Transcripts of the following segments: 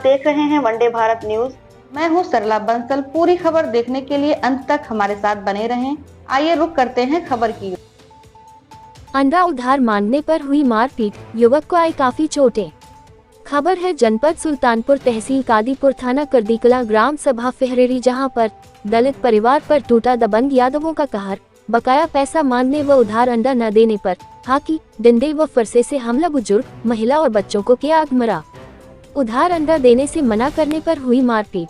देख रहे हैं वनडे भारत न्यूज। मैं हूं सरला बंसल। पूरी खबर देखने के लिए अंत तक हमारे साथ बने रहें। आइए रुक करते हैं खबर की। अंडा उधार मांगने पर हुई मारपीट, युवक को आई काफी चोटें। खबर है जनपद सुल्तानपुर तहसील कादीपुर थाना करदीकला ग्राम सभा फेहरेरी, जहां पर दलित परिवार पर टूटा दबंग यादवों का कहर। बकाया पैसा मांगने व उधार अंडा न देने पर हाकी, डंडे व फरसे से हमला, बुजुर्ग, महिला और बच्चों को किया आगमरा। उधार अंडा देने से मना करने पर हुई मारपीट।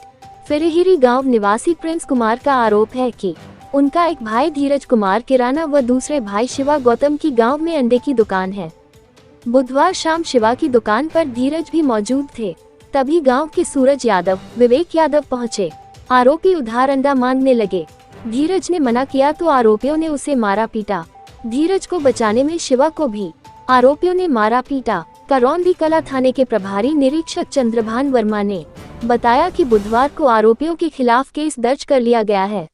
फेरेहिरी गांव निवासी प्रिंस कुमार का आरोप है कि उनका एक भाई धीरज कुमार किराना व दूसरे भाई शिवा गौतम की गांव में अंडे की दुकान है। बुधवार शाम शिवा की दुकान पर धीरज भी मौजूद थे। तभी गांव के सूरज यादव, विवेक यादव पहुंचे। आरोपी उधार अंडा मांगने लगे। धीरज ने मना किया तो आरोपियों ने उसे मारा पीटा। धीरज को बचाने में शिवा को भी आरोपियों ने मारा पीटा। करौंदी कला थाने के प्रभारी निरीक्षक चंद्रभान वर्मा ने बताया कि बुधवार को आरोपियों के खिलाफ केस दर्ज कर लिया गया है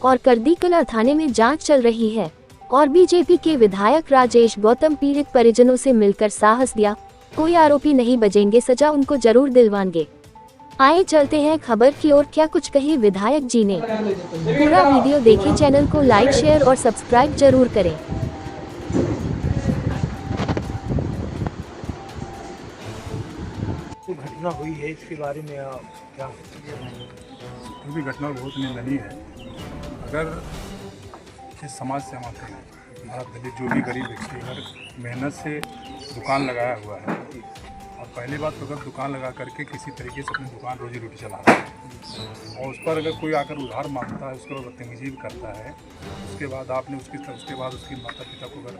और करदीकला थाने में जांच चल रही है। और बीजेपी के विधायक राजेश गौतम पीड़ित परिजनों से मिलकर साहस दिया, कोई आरोपी नहीं बचेंगे, सजा उनको जरूर दिलवाएंगे। आए चलते हैं खबर की ओर, क्या कुछ कही विधायक जी ने। पूरा वीडियो देखें, चैनल को लाइक, शेयर और सब्सक्राइब जरूर करें। जो घटना हुई है इसके बारे में आप क्या? क्योंकि घटना बहुत निंदनीय है। अगर इस समाज से हम आते हैं, हमारा दलित जो भी गरीब व्यक्ति अगर मेहनत से दुकान लगाया हुआ है, और पहली बात तो अगर दुकान लगा करके किसी तरीके से अपनी दुकान रोजी रोटी चला रहा है और उस पर अगर कोई आकर उधार मांगता है, उसके बाद बदतमीजी भी करता है, उसके बाद आपने उसके बाद उसके माता पिता को अगर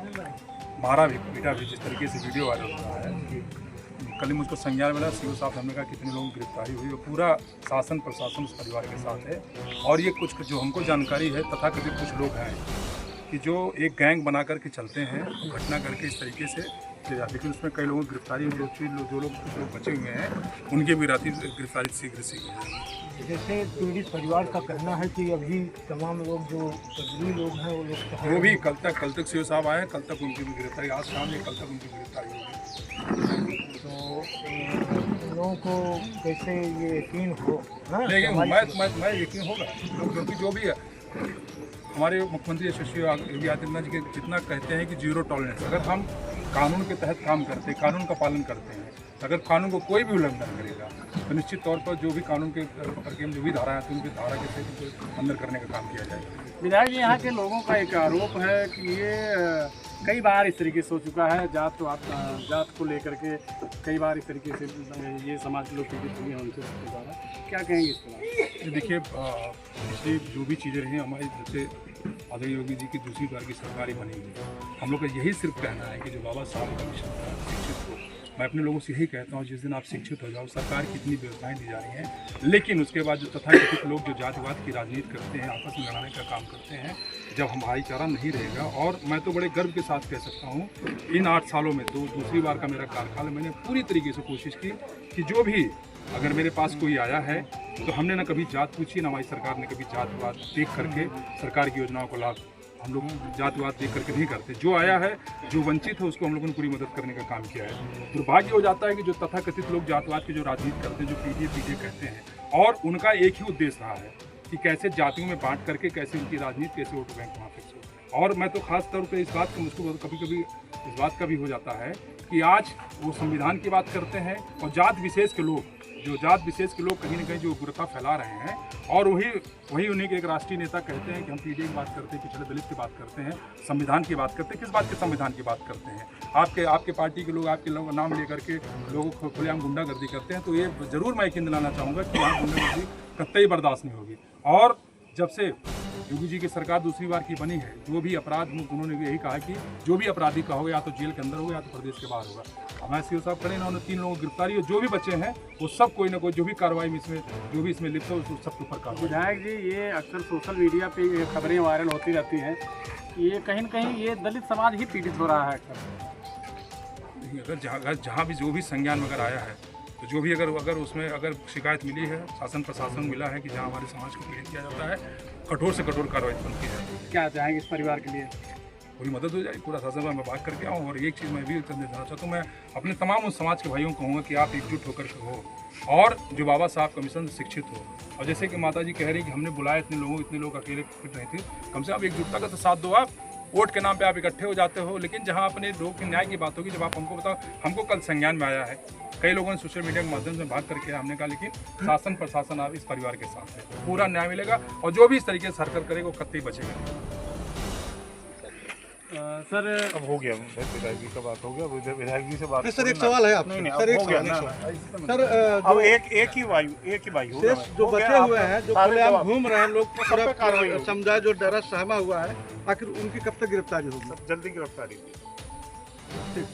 मारा भी, पीटा भी, जिस तरीके से वीडियो वायरल हो रहा है। कल ही मुझको संज्ञान मिला, सीओ साहब हमने कहा कितने लोगों की गिरफ्तारी हुई, और पूरा शासन प्रशासन उस परिवार के साथ है। और ये कुछ जो हमको जानकारी है, तथाकथित कुछ लोग हैं कि जो एक गैंग बना करके चलते हैं, घटना करके इस तरीके से, लेकिन उसमें कई लोगों की गिरफ्तारी, जो लोग बचे हुए हैं उनकी भी गिरफ्तारी शीघ्र। जैसे पीड़ित परिवार का कहना है कि अभी तमाम लोग जो पदवी लोग हैं वो भी कल तक सीओ साहब आए, कल तक उनकी भी गिरफ्तारी, आज शाम या कल तक उनकी गिरफ्तारी होगी। तो लोगों को कैसे ये यकीन हो? लेकिन मैं यकीन होगा, क्योंकि जो भी है हमारे मुख्यमंत्री यशस्वी योगी आदित्यनाथ जी के जितना कहते हैं कि जीरो टॉलरेंस, अगर हम कानून के तहत काम करते हैं, कानून का पालन करते हैं, अगर कानून को कोई भी उल्लंघन करेगा तो निश्चित तौर पर जो भी कानून के पकड़ के जो भी धारा है उनकी धारा के तहत अंदर करने का काम किया जाएगा। विधायक जी, यहाँ के लोगों का एक आरोप है कि ये कई बार इस तरीके से हो चुका है, जात को लेकर के कई बार इस तरीके से ये समाज के लोग पीड़ित हुए हैं उनके द्वारा, क्या कहेंगे इस पर? देखिए, पिछली जो भी चीज़ें रही हमारी, जैसे आदरणीय योगी जी की दूसरी बार की सरकारी बनी हुई, हम लोग का यही सिर्फ कहना है कि जो बाबा साहब का मिशन था शिक्षित हो, मैं अपने लोगों से यही कहता हूँ, जिस दिन आप शिक्षित हो जाओ, सरकार की इतनी व्यवस्थाएं दी जा रही हैं, लेकिन उसके बाद जो तथाकथित लोग जो जातिवाद की राजनीति करते हैं, आपस में लड़ाने का काम करते हैं, जब हम भाईचारा नहीं रहेगा, और मैं तो बड़े गर्व के साथ कह सकता हूँ, इन 8 सालों में तो दूसरी बार का मेरा कार्यकाल, मैंने पूरी तरीके से कोशिश की कि जो भी अगर मेरे पास कोई आया है तो हमने ना कभी जात पूछी, ना हमारी सरकार ने कभी जातवाद देख करके सरकार की योजनाओं को लाभ, हम लोग जातिवाद देख करके नहीं करते। जो आया है, जो वंचित है, उसको हम लोगों ने पूरी मदद करने का काम किया है। दुर्भाग्य हो जाता है कि जो तथाकथित लोग जातिवाद की जो राजनीति करते हैं, जो पीजे कहते हैं, और उनका एक ही उद्देश्य रहा है कि कैसे जातियों में बांट करके कैसे उनकी राजनीति, कैसे वोट बैंक वहाँ फिक्स हो। और मैं तो खास तौर पर इस बात का मुझको कभी कभी इस बात का भी हो जाता है कि आज वो संविधान की बात करते हैं और जात विशेष के लोग कहीं ना कहीं जो उग्रता फैला रहे हैं, और वही उन्हीं के एक राष्ट्रीय नेता कहते हैं कि हम पीडीए की बात करते हैं, पिछड़े दलित की बात करते हैं, संविधान की बात करते हैं। किस बात के संविधान की बात करते हैं? आपके पार्टी के लोग आपके नाम लेकर के लोगों को खुलेआम गुंडागर्दी करते हैं। तो ये जरूर मैं यकीन दिलाना चाहूँगा कि यहाँ गुंडागर्दी कतई बर्दाश्त नहीं होगी। और जब से योगी जी की सरकार दूसरी बार की बनी है, जो भी अपराध, उन्होंने भी यही कहा कि जो भी अपराधी का होगा या तो जेल के अंदर होगा या तो प्रदेश के बाहर होगा। हमारे सीओ साहब खड़े, उन्होंने 3 लोगों की गिरफ्तारी, और जो भी बच्चे हैं वो सब कोई ना कोई जो भी कार्रवाई में इसमें जो भी इसमें लिप्त है उस सबके ऊपर कार्रवाई। विधायक जी, ये अक्सर सोशल मीडिया पे खबरें वायरल होती रहती हैं, ये कहीं न कहीं ये दलित समाज ही पीड़ित हो रहा है अक्सर। अगर जहाँ भी जो भी संज्ञान वगैरह आया है, तो जो भी अगर उसमें अगर शिकायत मिली है, शासन प्रशासन मिला है कि जहाँ हमारे समाज को पीड़ित किया जाता है, कठोर से कठोर कार्रवाई की जाती है। क्या चाहेंगे इस परिवार के लिए? पूरी मदद हो जाए, पूरा शासन मैं बात करके आऊँ। और एक चीज़ मैं भी संदेश देना चाहता हूँ, मैं अपने तमाम उस समाज के भाइयों को कहूँगा कि आप एकजुट होकर के हो और जो बाबा साहब का मिशन से शिक्षित हो। और जैसे कि माता जी कह रही कि हमने बुलाया इतने लोग अकेले फिट नहीं थे, कम से कम एकजुटता का तो साथ दो। आप वोट के नाम पे आप इकट्ठे हो जाते हो, लेकिन जहाँ अपने लोग के न्याय की बात होगी, जब आप हमको बताओ, हमको कल संज्ञान में आया है, कई लोगों ने सोशल मीडिया के माध्यम से बात करके हमने कहा, लेकिन शासन प्रशासन आप इस परिवार के साथ है, पूरा न्याय मिलेगा और जो भी इस तरीके से हरकत करेगा वो कतई बचेगा। सर अब हो गया, विधायक जी का बात हो गया, विधायक जी से बात। सर एक सवाल है आपसे। सर एक सवाल सर, अब एक ही वायु शेष जो बचे हुए हैं, जो खुलेआम घूम रहे हैं लोग, पूरा समुदाय जो डरा सहमा हुआ है, आखिर उनकी कब तक गिरफ्तारी होगी? जल्दी गिरफ्तारी। ठीक।